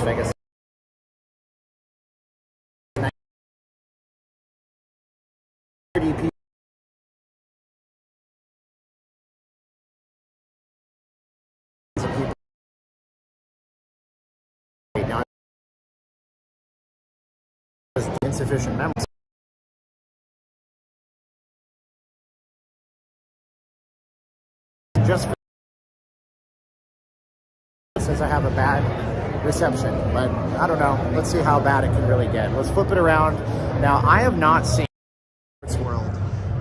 Vegas. Not insufficient memory. Just since I have a bad reception, but I don't know. Let's see how bad it can really get. Let's flip it around. Now, I have not seen this world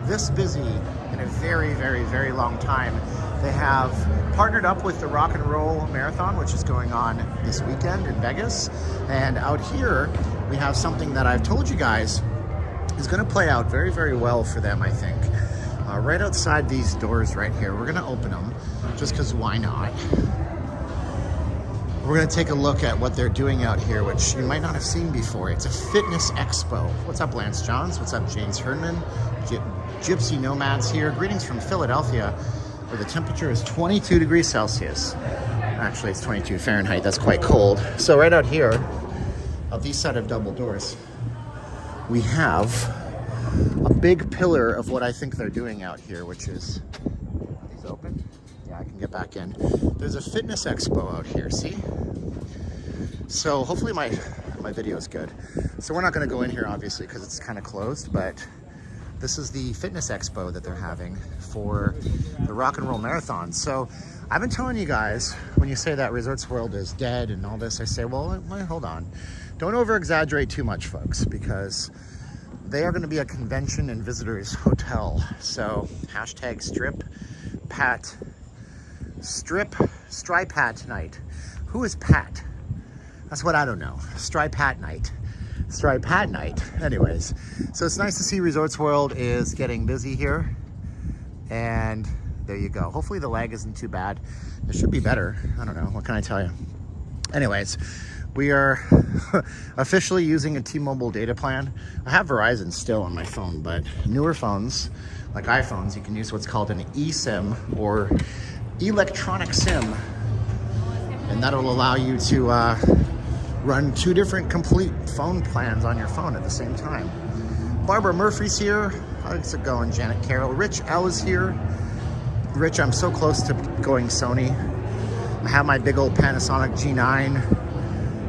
this busy in a very, very, very long time. They have partnered up with the Rock and Roll Marathon, which is going on this weekend in Vegas. And out here, we have something that I've told you guys is going to play out very, very well for them, I think. Right outside these doors right here, we're going to open them just because why not? We're going to take a look at what they're doing out here, which you might not have seen before. It's a fitness expo. What's up, Lance Johns? What's up, James Herdman? Gypsy Nomads here. Greetings from Philadelphia, where the temperature is 22 degrees Celsius. Actually, it's 22 Fahrenheit. That's quite cold. So right out here, of these set of double doors, we have a big pillar of what I think they're doing out here, which is, are these open? Yeah, I can get back in. There's a fitness expo out here, see? So hopefully my video is good. So we're not gonna go in here obviously because it's kind of closed, but this is the fitness expo that they're having for the Rock and Roll Marathon. So I've been telling you guys, when you say that Resorts World is dead and all this, I say, well, hold on. Don't over exaggerate too much, folks, because they are going to be a convention and visitors hotel. So hashtag strip pat night. Who is Pat? That's what I don't know. Stripe hat night. Anyways, so it's nice to see Resorts World is getting busy here. And there you go. Hopefully the lag isn't too bad. It should be better. I don't know. What can I tell you? Anyways, we are officially using a T-Mobile data plan. I have Verizon still on my phone, but newer phones, like iPhones, you can use what's called an eSIM or electronic SIM. And that'll allow you to run two different complete phone plans on your phone at the same time. Barbara Murphy's here. How's it going, Janet Carroll? Rich L is here. Rich, I'm so close to going Sony. I have my big old Panasonic G9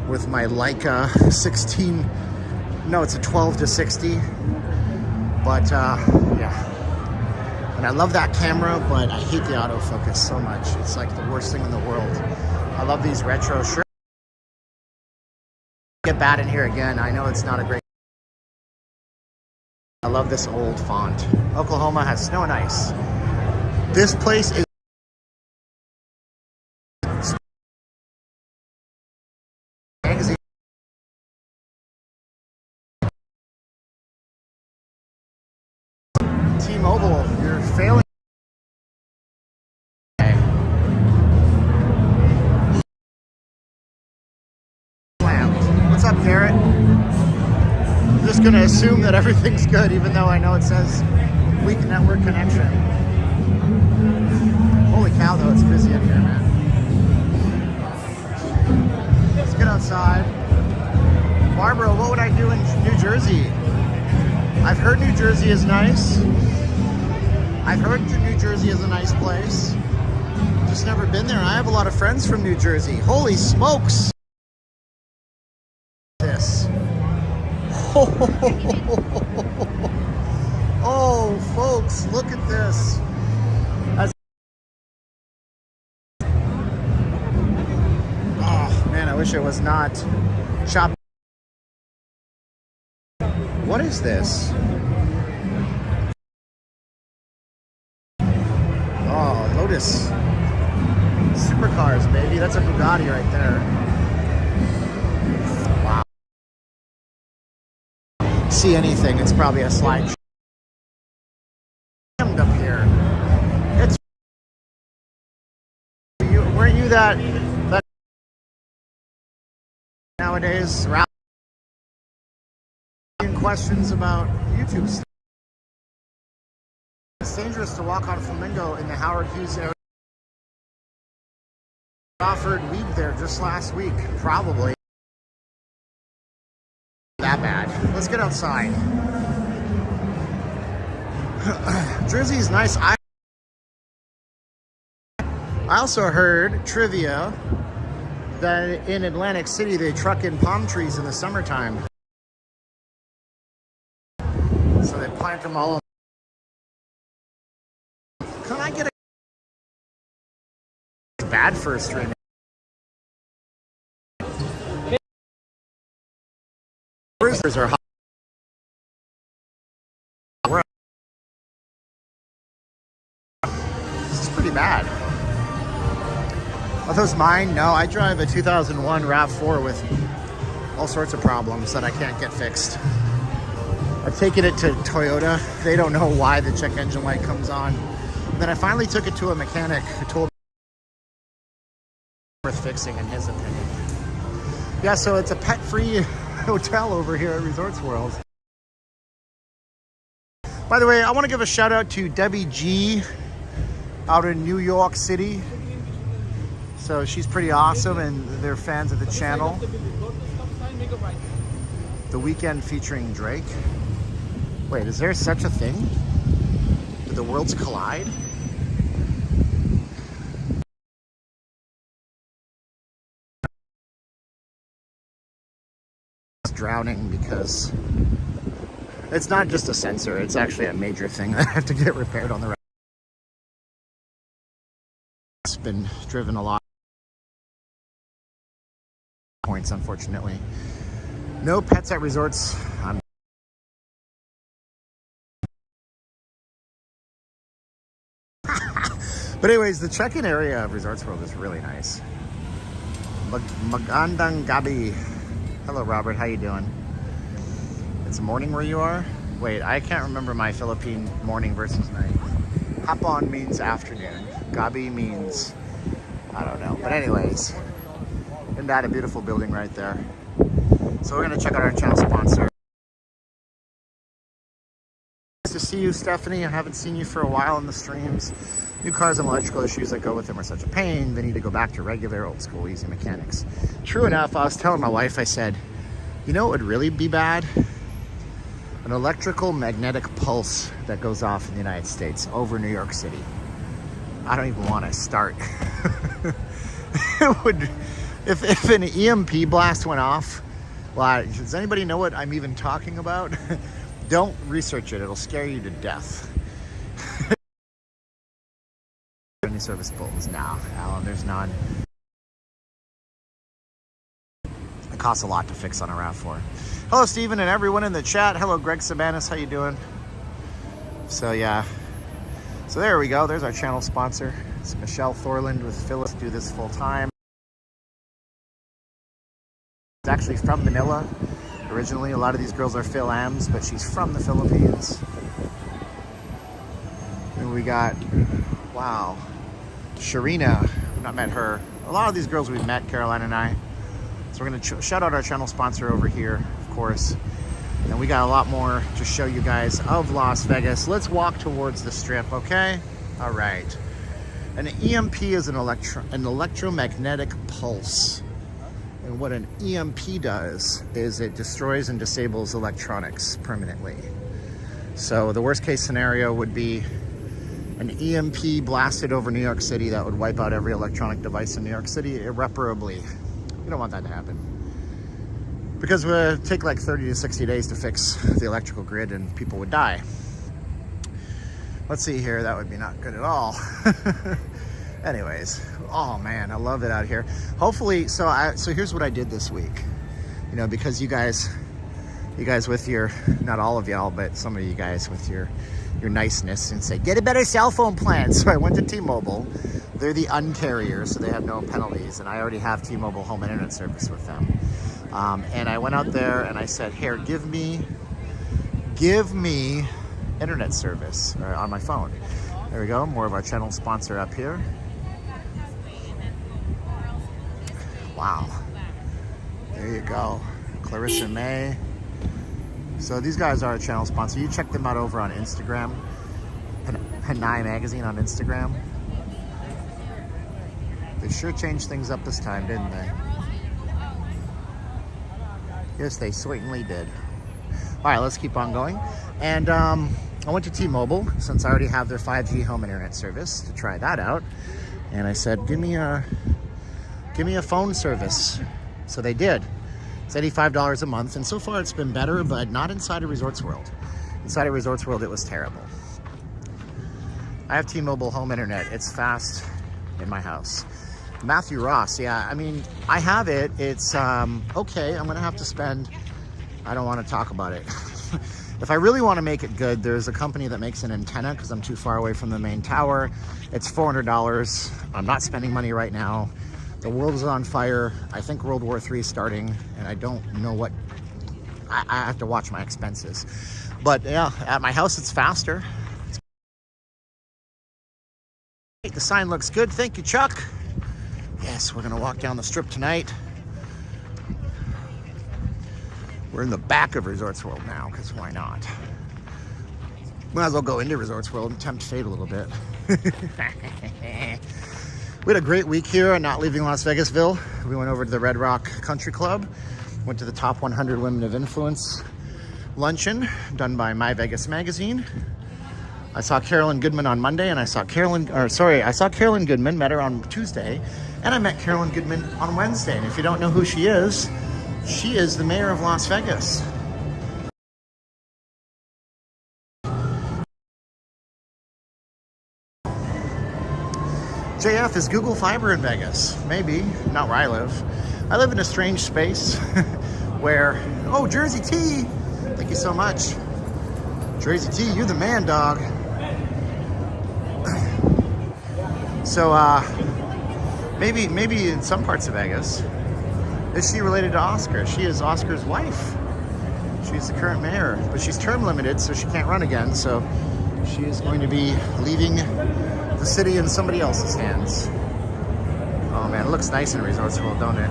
with my Leica 16, no, it's a 12 to 60. But yeah. And I love that camera, but I hate the autofocus so much. It's like the worst thing in the world. I love these retro shirts. Get bad in here again. I know it's not a great. I love this old font. Oklahoma has snow and ice. This place is magazine. T-Mobile, you're failing. Okay. What's up, Garrett? I'm just gonna assume that everything's good, even though I know it says weak network connection. Holy cow, though, it's busy in here, man. Let's get outside. Barbara, what would I do in New Jersey? I've heard New Jersey is nice. I've heard New Jersey is a nice place. Just never been there. I have a lot of friends from New Jersey. Holy smokes! This. Oh, folks, look at this. Oh, man, I wish it was not chopped. What is this? Oh, Lotus. Supercars, baby. That's a Bugatti right there. Wow. See anything, it's probably a slide up here. It's weren't you that nowadays questions about YouTube stuff? It's dangerous to walk on Flamingo in the Howard Hughes area. Offered weed there just last week, probably. that bad. Let's get outside. Jersey is nice. I also heard trivia that in Atlantic City they truck in palm trees in the summertime. So they plant them all. Can I get a bad for a stream? Roosters are hot. This is pretty bad. Are those mine? No, I drive a 2001 RAV4 with all sorts of problems that I can't get fixed. I've taken it to Toyota. They don't know why the check engine light comes on. And then I finally took it to a mechanic who told me it's worth fixing in his opinion. Yeah, so it's a pet-free hotel over here at Resorts World. By the way, I want to give a shout out to Debbie G out in New York City. So she's pretty awesome and they're fans of the channel. The Weekend featuring Drake. Wait, is there such a thing? Do the worlds collide? Drowning because it's not just a sensor, it's actually a major thing that I have to get repaired on the road. It's been driven a lot points, unfortunately. No pets at resorts. But anyways, the check-in area of Resorts World is really nice. Magandang gabi. Hello, Robert. How you doing? It's morning where you are? Wait, I can't remember my Philippine morning versus night. Hapon means afternoon. Gabi means, I don't know. But anyways, isn't that a beautiful building right there? So we're going to check out our channel sponsor. Nice to see you, Stephanie. I haven't seen you for a while in the streams. New cars and electrical issues that go with them are such a pain. They need to go back to regular, old school, easy mechanics. True enough, I was telling my wife, I said, you know what would really be bad? An electrical magnetic pulse that goes off in the United States over New York City. I don't even want to start. It would, if an EMP blast went off, well, does anybody know what I'm even talking about? Don't research it, it'll scare you to death. Any service bulletins? No, Alan, there's none. It costs a lot to fix on a RAV4. Hello, Stephen, and everyone in the chat. Hello, Greg Sabanis. How you doing? So, yeah. So there we go. There's our channel sponsor. It's Michelle Thorland with Phyllis. Do this full time. She's actually from Manila. Originally, a lot of these girls are Phil-Ams, but she's from the Philippines. And we got, wow, Sharina. We've not met her. A lot of these girls we've met, Caroline and I. So we're going to shout out our channel sponsor over here, of course. And we got a lot more to show you guys of Las Vegas. Let's walk towards the strip, okay? All right. An EMP is an electromagnetic pulse. And what an EMP does is it destroys and disables electronics permanently. So the worst case scenario would be an EMP blasted over New York City that would wipe out every electronic device in New York City irreparably. You don't want that to happen. Because it would take like 30 to 60 days to fix the electrical grid and people would die. Let's see here, that would be not good at all. Anyways, oh man, I love it out here. Hopefully, so here's what I did this week. You know, because you guys with your, not all of y'all, but some of you guys with your niceness and say, get a better cell phone plan. So I went to T-Mobile. They're the uncarrier, so they have no penalties. And I already have T-Mobile home and internet service with them. And I went out there and I said, here, give me internet service on my phone. There we go, more of our channel sponsor up here. Wow, there you go, Clarissa May. So these guys are a channel sponsor. You check them out over on Instagram, Hanai Magazine on Instagram. They sure changed things up this time, didn't they? Yes, they certainly did. All right, let's keep on going. And I went to T-Mobile, since I already have their 5G home internet service, to try that out. And I said, give me a phone service. So they did. It's $85 a month, and so far it's been better, but not inside of Resorts World. Inside of Resorts World, it was terrible. I have T-Mobile home internet. It's fast in my house. Matthew Ross, yeah, I mean, I have it. It's okay. I'm gonna have to spend, I don't want to talk about it. If I really want to make it good, there's a company that makes an antenna because I'm too far away from the main tower. It's $400. I'm not spending money right now. The world is on fire. I think World War III is starting, and I don't know what, I have to watch my expenses. But yeah, at my house, it's faster. The sign looks good. Thank you, Chuck. Yes, we're gonna walk down the strip tonight. We're in the back of Resorts World now, because why not? Might as well go into Resorts World and tempt fate a little bit. We had a great week here on Not Leaving Las Vegasville. We went over to the Red Rock Country Club, went to the Top 100 Women of Influence luncheon done by My Vegas Magazine. I saw Carolyn Goodman on Monday, and I saw Carolyn Goodman, met her on Tuesday, and I met Carolyn Goodman on Wednesday. And if you don't know who she is the mayor of Las Vegas. JF, is Google Fiber in Vegas? Maybe, not where I live. I live in a strange space where, oh, Jersey T, thank you so much. Jersey T, you're the man, dog. So, maybe in some parts of Vegas. Is she related to Oscar? She is Oscar's wife. She's the current mayor, but she's term limited, so she can't run again. So she is going to be leaving the city in somebody else's hands. Oh man, it looks nice in Resorts World, don't it?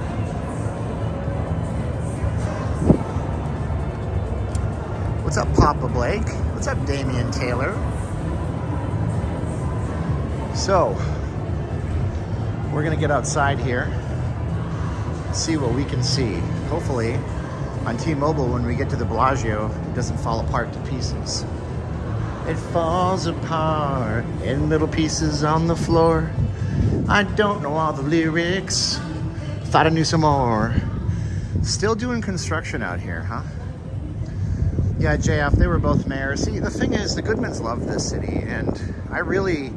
What's up, Papa Blake? What's up, Damian Taylor? So, we're gonna get outside here, see what we can see. Hopefully, on T-Mobile, when we get to the Bellagio, it doesn't fall apart to pieces. It falls apart in little pieces on the floor. I don't know all the lyrics. Thought I knew some more. Still doing construction out here, huh? Yeah, JF, they were both mayors. See, the thing is, the Goodmans love this city, and I really,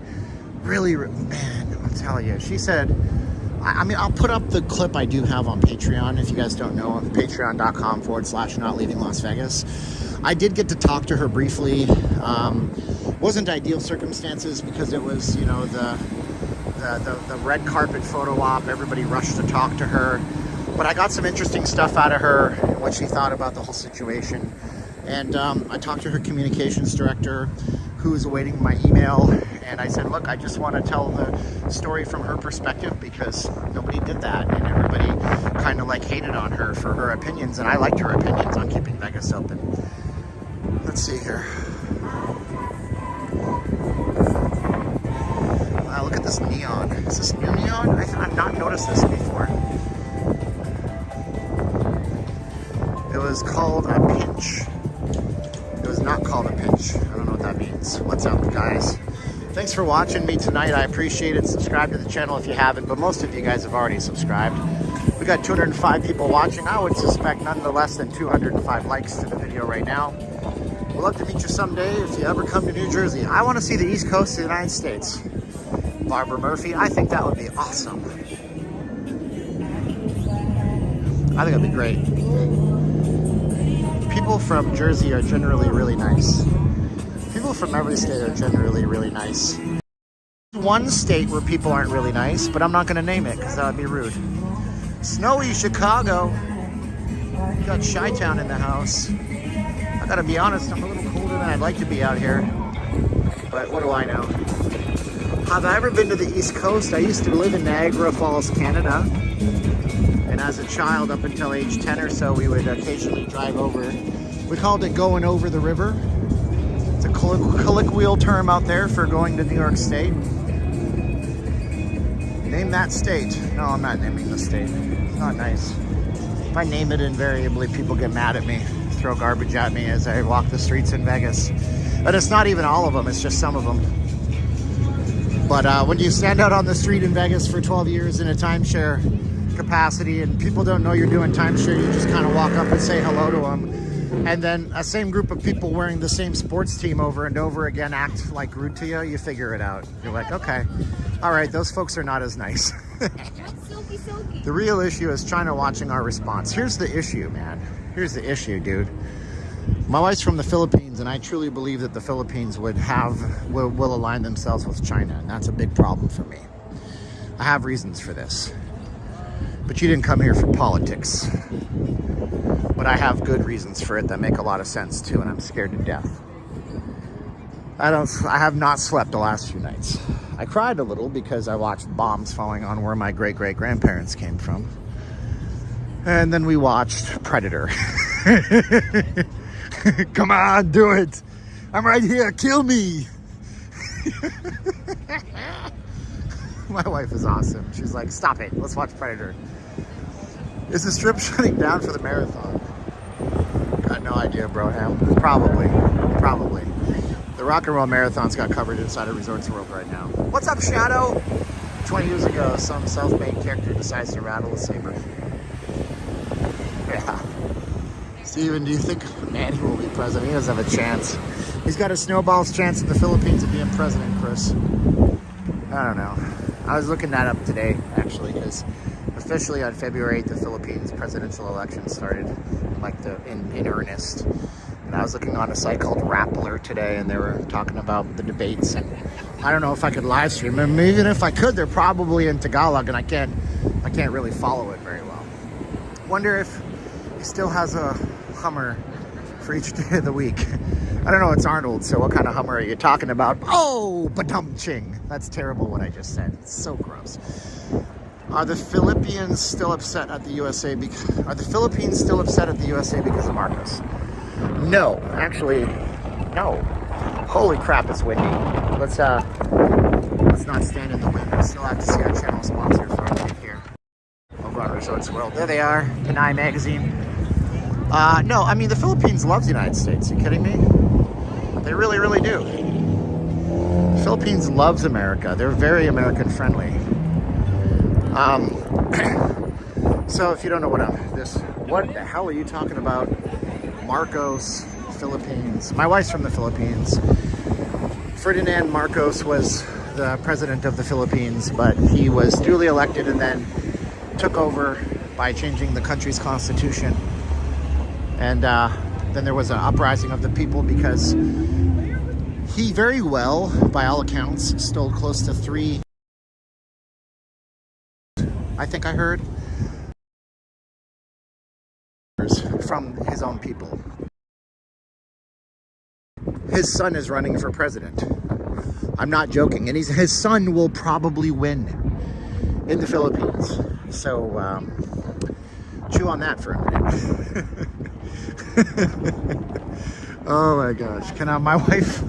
man, I'll tell you. She said, I mean, I'll put up the clip I do have on Patreon. If you guys don't know, patreon.com/Not Leaving Las Vegas. I did get to talk to her briefly. Wasn't ideal circumstances because it was, you know, the red carpet photo op. Everybody rushed to talk to her. But I got some interesting stuff out of her, what she thought about the whole situation. And I talked to her communications director, who is awaiting my email. And I said, look, I just want to tell the story from her perspective because nobody did that. And everybody kind of like hated on her for her opinions. And I liked her opinions on keeping Vegas open. Let's see here. Wow, look at this neon. Is this new neon? I've not noticed this before. It was called a pinch. It was not called a pinch. I don't know what that means. What's up, guys? Thanks for watching me tonight. I appreciate it. Subscribe to the channel if you haven't, but most of you guys have already subscribed. We got 205 people watching. I would suspect none the less than 205 likes to the video right now. We'd love to meet you someday if you ever come to New Jersey. I want to see the East Coast of the United States. Barbara Murphy, I think that would be awesome. I think it'd be great. People from Jersey are generally really nice. People from every state are generally really nice. One state where people aren't really nice, but I'm not going to name it because that would be rude. Snowy Chicago. You got Chi-Town in the house. I gotta be honest, I'm a little colder than I'd like to be out here. But what do I know? Have I ever been to the East Coast? I used to live in Niagara Falls, Canada. And as a child, up until age 10 or so, we would occasionally drive over. We called it going over the river. It's a colloquial term out there for going to New York State. Name that state. No, I'm not naming the state. It's not nice. If I name it invariably, people get mad at me. throw garbage at me as I walk the streets in Vegas. And it's not even all of them, it's just some of them. But when you stand out on the street in Vegas for 12 years in a timeshare capacity and people don't know you're doing timeshare, you just kind of walk up and say hello to them. And then a same group of people wearing the same sports team over and over again act like rude to you, you figure it out. You're like, okay, all right, those folks are not as nice. The real issue is China watching our response. Here's the issue, man. Here's the issue, dude. My wife's from the Philippines, and I truly believe that the Philippines will align themselves with China, and that's a big problem for me. I have reasons for this. But you didn't come here for politics. But I have good reasons for it that make a lot of sense too, and I'm scared to death. I have not slept the last few nights. I cried a little because I watched bombs falling on where my great-great-grandparents came from. And then we watched Predator. Come on, do it. I'm right here, kill me. My wife is awesome. She's like, stop it, let's watch Predator. Is the strip shutting down for the marathon? Got no idea, Broham. Probably. The Rock and Roll Marathon's got covered inside of Resorts World right now. What's up, Shadow? 20 years ago, some self-made character decides to rattle a saber. Yeah. Steven, do you think Manny will be president? He doesn't have a chance. He's got a snowball's chance in the Philippines of being president, Chris. I don't know. I was looking that up today, actually, because officially on February 8th, the Philippines presidential election started, like in earnest. And I was looking on a site called Rappler today, and they were talking about the debates. And I don't know if I could live stream them. Even if I could, they're probably in Tagalog, and I can't really follow it very well. Wonder if he still has a Hummer for each day of the week. I don't know, it's Arnold, so what kind of Hummer are you talking about? Oh, badum-ching. That's terrible what I just said. It's so gross. Are the Philippines still upset at the USA because of Marcos? No, actually, no. Holy crap, it's windy. Let's not stand in the wind. We still have to see our channel sponsors right here over on Resorts World. There they are, Panay Magazine. No, I mean, the Philippines loves the United States. Are you kidding me? They really, really do. The Philippines loves America. They're very American friendly. So if you don't know what the hell are you talking about? Marcos, Philippines. My wife's from the Philippines. Ferdinand Marcos was the president of the Philippines, but he was duly elected and then took over by changing the country's constitution. And then there was an uprising of the people because he very well, by all accounts, stole close to 3, I think I heard, from his own people. His son is running for president. I'm not joking. And his son will probably win in the Philippines. So, chew on that for a minute. Oh my gosh. Can my wife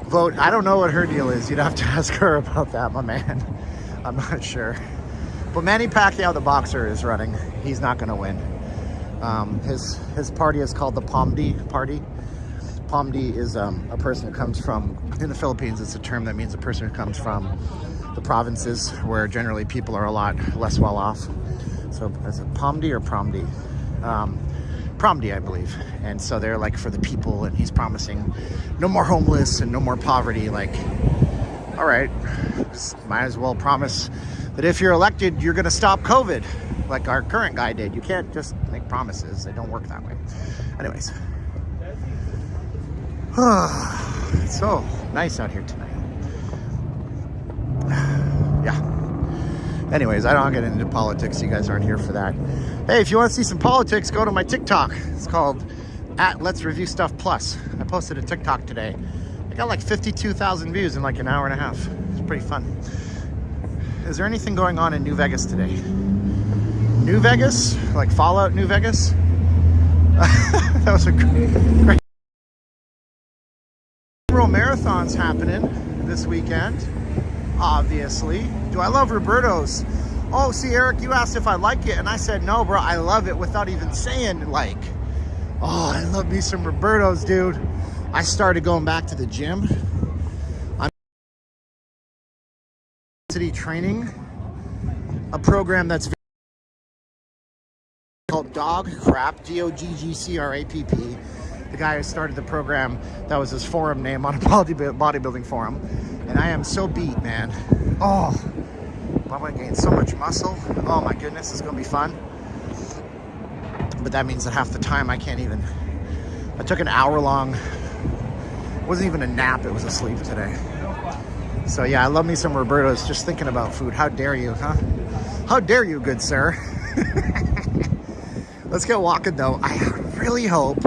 vote? I don't know what her deal is. You'd have to ask her about that, my man. I'm not sure. But Manny Pacquiao, the boxer, is running. He's not going to win. His party is called the POMD Party. POMD is a person who comes from, in the Philippines, it's a term that means a person who comes from the provinces where generally people are a lot less well off. So is it POMD or PROMD? PROMD, I believe. And so they're like for the people, and he's promising no more homeless and no more poverty. Like, all right, just might as well promise that if you're elected, you're going to stop COVID, like our current guy did. You can't just make promises. They don't work that way. Anyways. It's so nice out here tonight. Yeah. Anyways, I don't get into politics. You guys aren't here for that. Hey, if you want to see some politics, go to my TikTok. It's called @Let'sReviewStuffPlus. I posted a TikTok today. I got like 52,000 views in like an hour and a half. It's pretty fun. Is there anything going on in New Vegas today? New Vegas? Like Fallout New Vegas? That was a great... Marathon's happening this weekend, obviously. Do I love Roberto's? Oh, see, Eric, you asked if I like it, and I said no, bro. I love it without even saying like. Oh, I love me some Roberto's, dude. I started going back to the gym. I'm city training, a program that's called Dog Crap, DOGGCRAPP. The guy who started the program, that was his forum name on a bodybuilding forum. And I am so beat, man. Oh, I'm gonna gain so much muscle. Oh my goodness, it's gonna be fun. But that means that half the time I can't even. I took an hour-long, it wasn't even a nap, it was a sleep today. So yeah, I love me some Roberto's, just thinking about food. How dare you, huh? How dare you, good sir? Let's get walking though. I really hope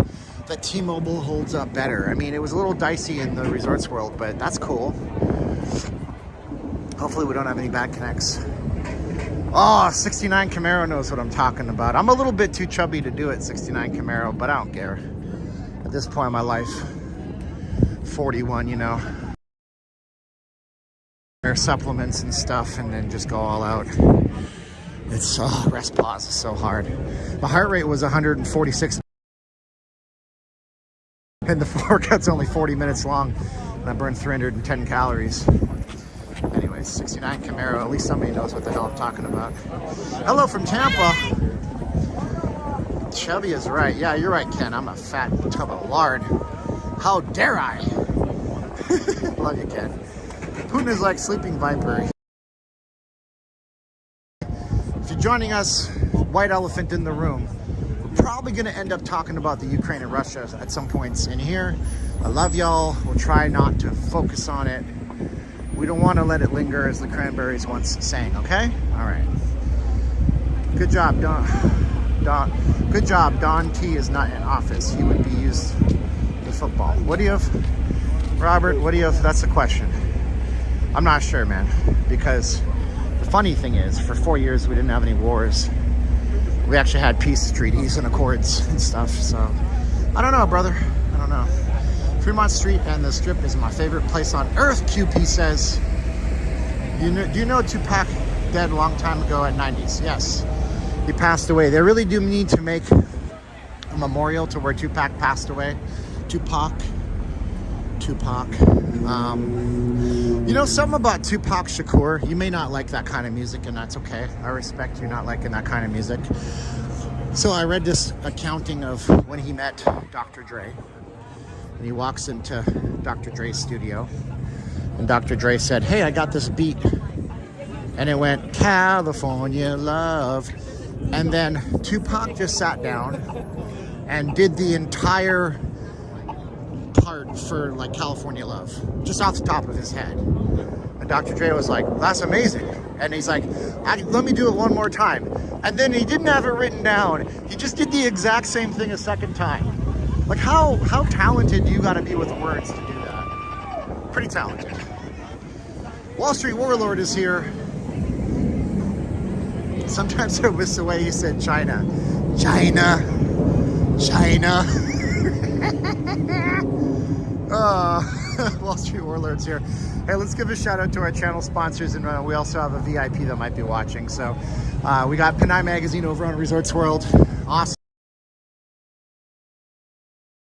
that T-Mobile holds up better. I mean, it was a little dicey in the Resorts World, but that's cool. Hopefully we don't have any bad connects. Oh, 69 Camaro knows what I'm talking about. I'm a little bit too chubby to do it, 69 Camaro, but I don't care. At this point in my life, 41, you know. Supplements and stuff, and then just go all out. It's, rest pause is so hard. My heart rate was 146. And the workout's only 40 minutes long, and I burned 310 calories. Anyways, 69 Camaro, at least somebody knows what the hell I'm talking about. Hello from Tampa. Chubby is right. Yeah, you're right, Ken. I'm a fat tub of lard. How dare I? Love you, Ken. Putin is like sleeping viper. If you're joining us, white elephant in the room, we're probably going to end up talking about the Ukraine and Russia at some points in here. I love y'all. We'll try not to focus on it. We don't want to let it linger, as the Cranberries once sang, okay? All right. Good job, Don. Good job, Don T is not in office. He would be used to football. What do you have? Robert, what do you have? That's the question. I'm not sure, man, because the funny thing is, for 4 years, we didn't have any wars. We actually had peace treaties and accords and stuff, so I don't know, brother. I don't know. Fremont Street and the Strip is my favorite place on earth, QP says. Do you know Tupac dead a long time ago at 90s? Yes, he passed away. They really do need to make a memorial to where Tupac passed away. Tupac. You know something about Tupac Shakur? You may not like that kind of music, and that's okay. I respect you not liking that kind of music. So I read this accounting of when he met Dr. Dre. And he walks into Dr. Dre's studio, and Dr. Dre said, "Hey, I got this beat." And it went, "California Love." And then Tupac just sat down and did the entire part for like California Love, just off the top of his head. And Dr. Dre was like, "That's amazing." And he's like, "Let me do it one more time." And then he didn't have it written down. He just did the exact same thing a second time. Like how talented do you gotta be with words to do that? Pretty talented. Wall Street Warlord is here. Sometimes I miss the way he said China. China. Wall Street Warlord's here. Hey, let's give a shout out to our channel sponsors, and we also have a VIP that might be watching. So we got Panay Magazine over on Resorts World. Awesome.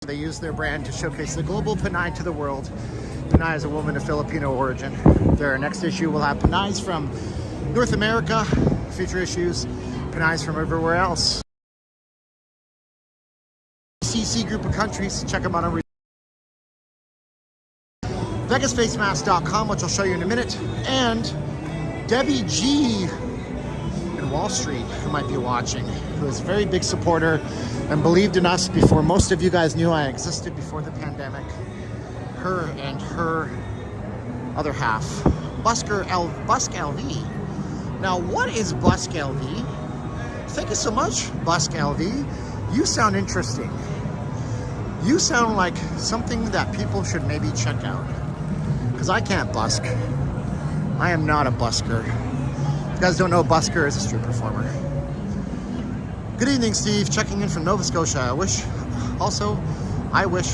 They use their brand to showcase the global Panay to the world. Panay is a woman of Filipino origin. Their next issue will have Panays from North America, future issues, Panays from everywhere else. CC group of countries, check them out on VegasFaceMask.com, which I'll show you in a minute, and Debbie G in Wall Street, who might be watching, who is a very big supporter and believed in us before most of you guys knew I existed before the pandemic. Her and her other half, Busk LV. Now, what is Busk LV? Thank you so much, Busk LV. You sound interesting. You sound like something that people should maybe check out. Because I can't busk. I am not a busker. If you guys don't know, busker is a street performer. Good evening, Steve. Checking in from Nova Scotia. I wish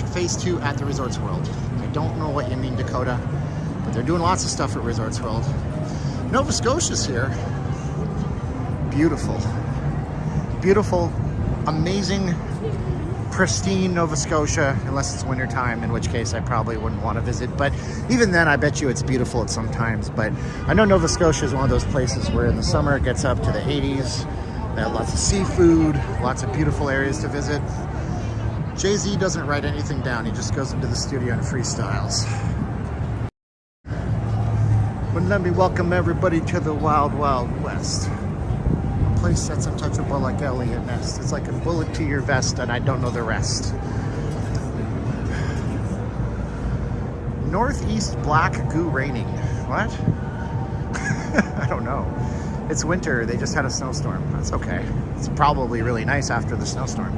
phase 2 at the Resorts World. I don't know what you mean, Dakota, but they're doing lots of stuff at Resorts World. Nova Scotia's here. Beautiful. Beautiful, amazing pristine Nova Scotia, unless it's wintertime, in which case I probably wouldn't want to visit. But even then, I bet you it's beautiful at some times. But I know Nova Scotia is one of those places where in the summer it gets up to the 80s. They have lots of seafood, lots of beautiful areas to visit. Jay-Z doesn't write anything down. He just goes into the studio and freestyles. But let me welcome everybody to the Wild Wild West. A place that's untouchable like Elliot Ness. It's like a bullet to your vest and I don't know the rest. Northeast black goo raining. What? I don't know. It's winter. They just had a snowstorm. That's okay. It's probably really nice after the snowstorm.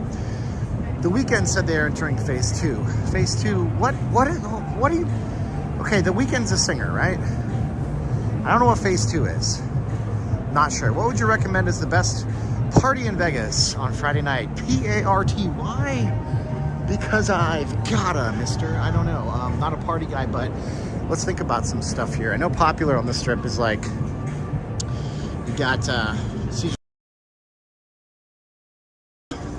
The Weeknd said they're entering phase 2. Phase 2, what do you... Okay, The Weeknd's a singer, right? I don't know what phase 2 is. Not sure. What would you recommend as the best party in Vegas on Friday night? P-A-R-T. Why? Because I've gotta, mister. I don't know. I'm not a party guy, but let's think about some stuff here. I know popular on the Strip is like... You got...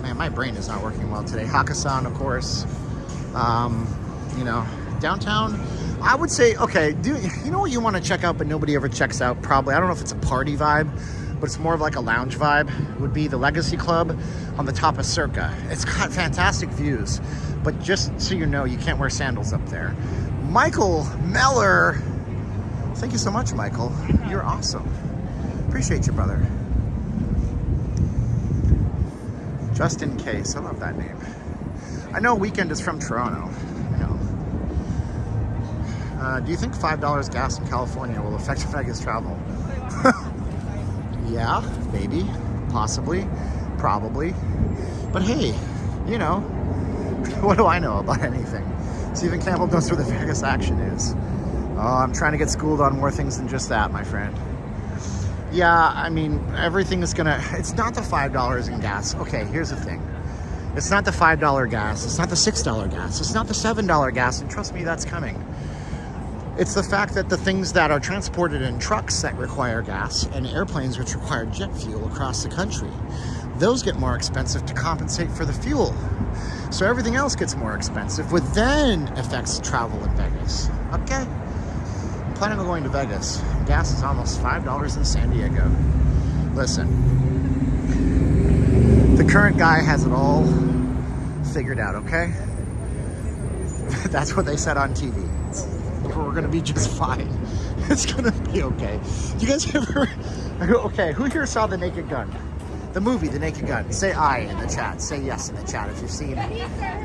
Man, my brain is not working well today. Hakkasan, of course. You know, downtown... I would say, okay, you know what you want to check out but nobody ever checks out probably? I don't know if it's a party vibe, but it's more of like a lounge vibe. Would be the Legacy Club on the top of Circa. It's got fantastic views, but just so you know, you can't wear sandals up there. Michael Meller. Thank you so much, Michael. You're awesome. Appreciate you, brother. Just in case. I love that name. I know Weeknd is from Toronto. Do you think $5 gas in California will affect Vegas travel? Yeah, maybe, possibly, probably. But hey, you know, what do I know about anything? Stephen Campbell knows where the Vegas action is. Oh, I'm trying to get schooled on more things than just that, my friend. Yeah, I mean, everything is gonna, it's not the $5 in gas. Okay, here's the thing. It's not the $5 gas. It's not the $6 gas. It's not the $7 gas. And trust me, that's coming. It's the fact that the things that are transported in trucks that require gas and airplanes which require jet fuel across the country, those get more expensive to compensate for the fuel. So everything else gets more expensive, which then affects travel in Vegas. Okay? I'm planning on going to Vegas. Gas is almost $5 in San Diego. Listen, the current guy has it all figured out, okay? That's what they said on TV. We're gonna be just fine. It's gonna be okay. You guys ever... Okay, who here saw The Naked Gun? The movie, The Naked Gun. Say aye in the chat. Say yes in the chat if you've seen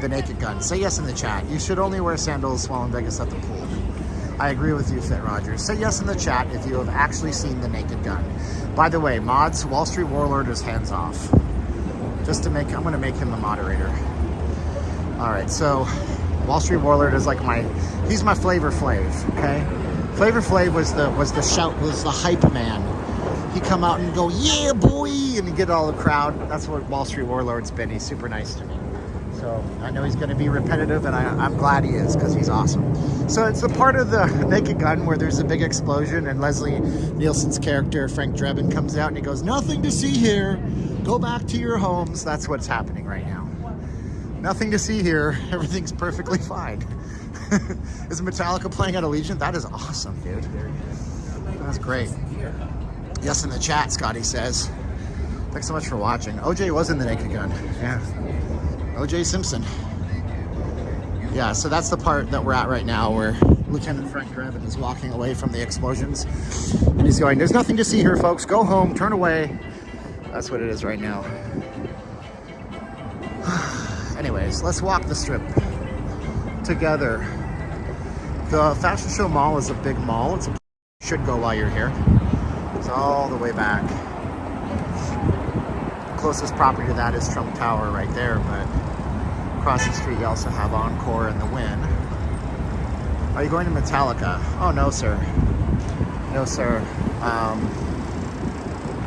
The Naked Gun. Say yes in the chat. You should only wear sandals while in Vegas at the pool. I agree with you, Fit Rogers. Say yes in the chat if you have actually seen The Naked Gun. By the way, mods, Wall Street Warlord is hands off. Just to make... I'm gonna make him the moderator. Alright, so... Wall Street Warlord is like he's my Flavor Flav, okay? Flavor Flav was the hype man. He'd come out and go, yeah, boy, and he'd get all the crowd. That's what Wall Street Warlord's been. He's super nice to me. So I know he's gonna be repetitive and I'm glad he is because he's awesome. So it's the part of the Naked Gun where there's a big explosion and Leslie Nielsen's character, Frank Drebin, comes out and he goes, nothing to see here. Go back to your homes. That's what's happening right now. Nothing to see here. Everything's perfectly fine. Is Metallica playing at Allegiant? That is awesome, dude. That's great. Yes in the chat, Scotty says. Thanks so much for watching. OJ was in The Naked Gun. Yeah. OJ Simpson. Yeah, so that's the part that we're at right now where Lieutenant Frank Drebin is walking away from the explosions. And he's going, there's nothing to see here, folks. Go home, turn away. That's what it is right now. Anyways, let's walk the Strip together. The Fashion Show Mall is a big mall. You should go while you're here. It's all the way back. The closest property to that is Trump Tower right there, but across the street you also have Encore and the Wynn. Are you going to Metallica? Oh, no, sir. No, sir.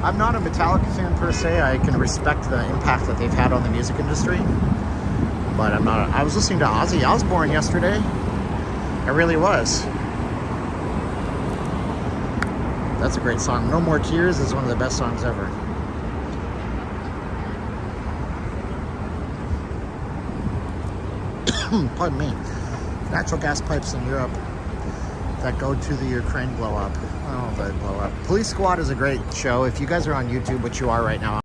I'm not a Metallica fan per se. I can respect the impact that they've had on the music industry. But I'm not. I was listening to Ozzy Osbourne yesterday. I really was. That's a great song. No More Tears is one of the best songs ever. pardon me, natural gas pipes in Europe that go to the Ukraine blow up. Oh, they blow up. Police Squad is a great show. If you guys are on YouTube, which you are right now,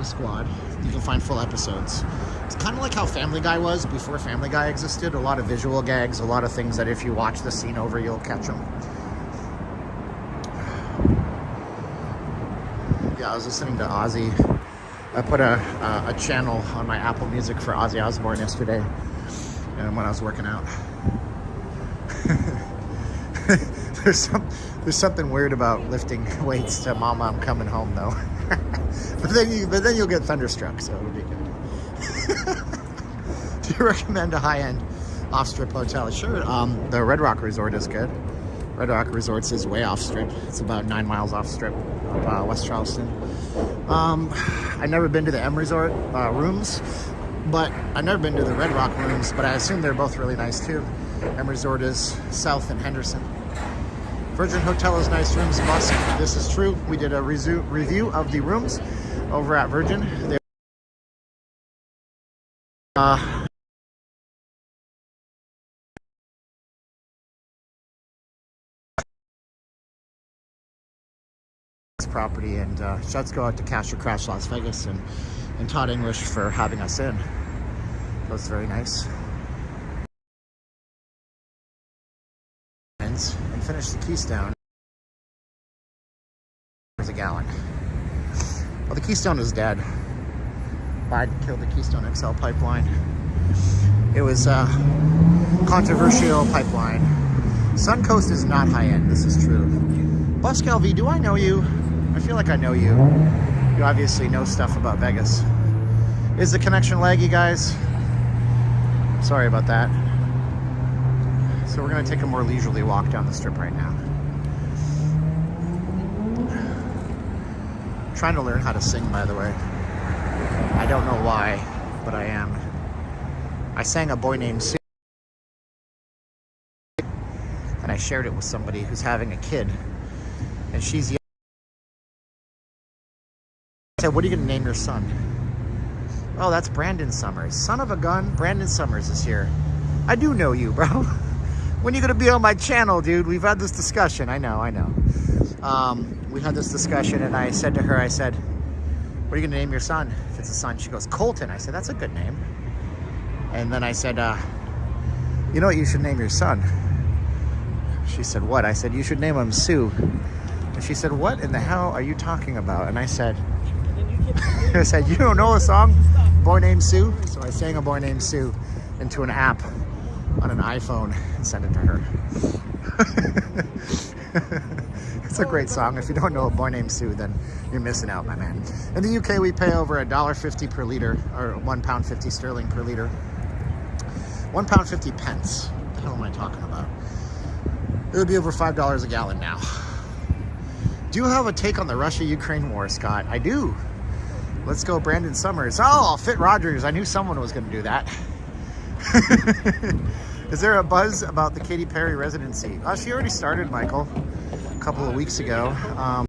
Squad, you can find full episodes. It's kind of like how Family Guy was before Family Guy existed. A lot of visual gags, a lot of things that if you watch the scene over, you'll catch them. Yeah, I was listening to Ozzy. I put a channel on my Apple Music for Ozzy Osbourne yesterday, and when I was working out. There's something weird about lifting weights to "Mama, I'm Coming Home," though. but then you'll get thunderstruck, so it'll be good. Do you recommend a high-end off-strip hotel? Sure. The Red Rock Resort is good. Red Rock Resorts is way off-strip. It's about 9 miles off-strip of West Charleston. I've never been to the M Resort rooms, but I've never been to the Red Rock rooms, but I assume they're both really nice too. M Resort is south in Henderson. Virgin Hotel has nice rooms, Musk. This is true. We did a review of the rooms over at Virgin. Property, and shouts go out to Cash or Crash Las Vegas and Todd English for having us in. That was very nice. And finish the Keystone. There's a gallon. Well, the Keystone is dead. Biden killed the Keystone XL pipeline. It was a controversial pipeline. Suncoast is not high-end, this is true. Busk LV, do I know you? I feel like I know you. You obviously know stuff about Vegas. Is the connection laggy, guys? Sorry about that. So we're gonna take a more leisurely walk down the strip right now. I'm trying to learn how to sing, by the way. I don't know why, but I am. I sang A Boy Named Sue, and I shared it with somebody who's having a kid, and she's young. I said, what are you gonna name your son? Oh, that's Brandon Summers. Son of a gun, Brandon Summers is here. I do know you, bro. When are you gonna be on my channel, dude? We've had this discussion. I know. We had this discussion, and I said to her, I said, what are you gonna name your son? If it's a son, she goes, Colton. I said, that's a good name. And then I said, you know what you should name your son? She said, what? I said, you should name him Sue. And she said, what in the hell are you talking about? And I said, you don't know a song, Boy Named Sue? So I sang A Boy Named Sue into an app on an iPhone and sent it to her. It's a great song. If you don't know A Boy Named Sue, then you're missing out, my man. In the UK, we pay over $1.50 per litre, or £1.50 sterling per litre. £1.50 pence. What the hell am I talking about? It would be over $5 a gallon now. Do you have a take on the Russia-Ukraine war, Scott? I do. Let's go Brandon Summers. Oh, Fit Rogers. I knew someone was going to do that. Is there a buzz about the Katy Perry residency? She already started, Michael, a couple of weeks ago.